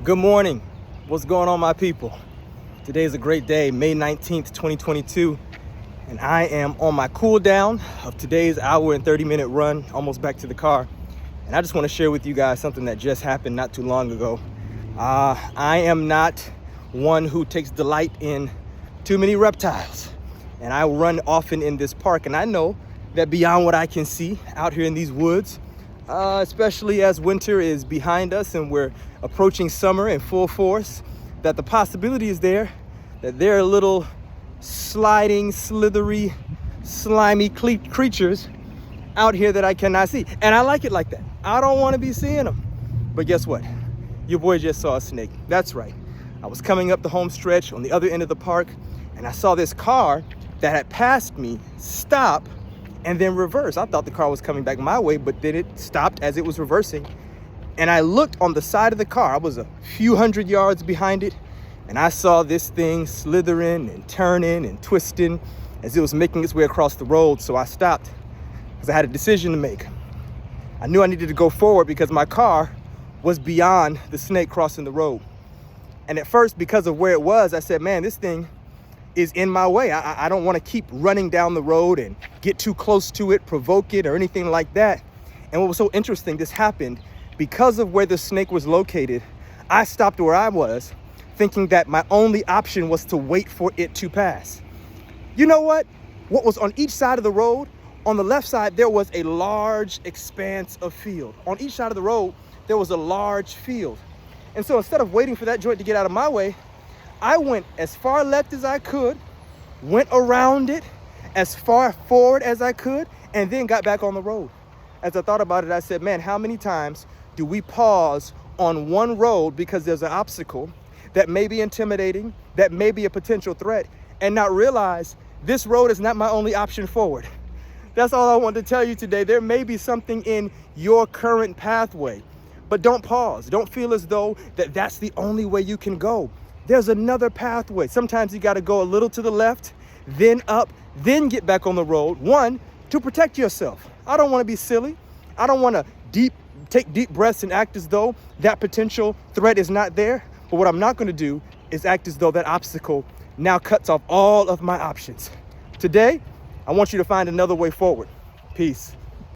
Good morning. What's going on, my people? Today is a great day, May 19th, 2022, and I am on my cool down of today's hour and 30-minute run, almost back to the car. And I just want to share with you guys something that just happened not too long ago. I am not one who takes delight in too many reptiles, and I run often in this park, and I know that beyond what I can see out here in these woods, especially as winter is behind us and we're approaching summer in full force, that the possibility is there that there are little sliding, slithery, slimy creatures out here that I cannot see. And I like it like that. I don't want to be seeing them. But guess what? Your boy just saw a snake. That's right. I was coming up the home stretch on the other end of the park, and I saw this car that had passed me stop and then reverse. I thought the car was coming back my way, but then it stopped as it was reversing. And I looked on the side of the car. I was a few hundred yards behind it, and I saw this thing slithering and turning and twisting as it was making its way across the road. So I stopped because I had a decision to make. I knew I needed to go forward because my car was beyond the snake crossing the road. And at first, because of where it was, I said, man, this thing is in my way. I don't want to keep running down the road and get too close to it, provoke it, or anything like that. And what was so interesting, this happened because of where the snake was located. I stopped where I was, thinking that my only option was to wait for it to pass. You know what? What was on each side of the road? On the left side, there was a large expanse of field. On each side of the road, there was a large field. And so instead of waiting for that joint to get out of my way, I went as far left as I could, went around it as far forward as I could, and then got back on the road. As I thought about it, I said, man, how many times do we pause on one road because there's an obstacle that may be intimidating, that may be a potential threat, and not realize this road is not my only option forward? That's all I wanted to tell you today. There may be something in your current pathway, but don't pause. Don't feel as though that's the only way you can go. There's another pathway. Sometimes you got to go a little to the left, then up, then get back on the road. One, to protect yourself. I don't want to be silly. I don't want to take deep breaths and act as though that potential threat is not there. But what I'm not going to do is act as though that obstacle now cuts off all of my options. Today, I want you to find another way forward. Peace.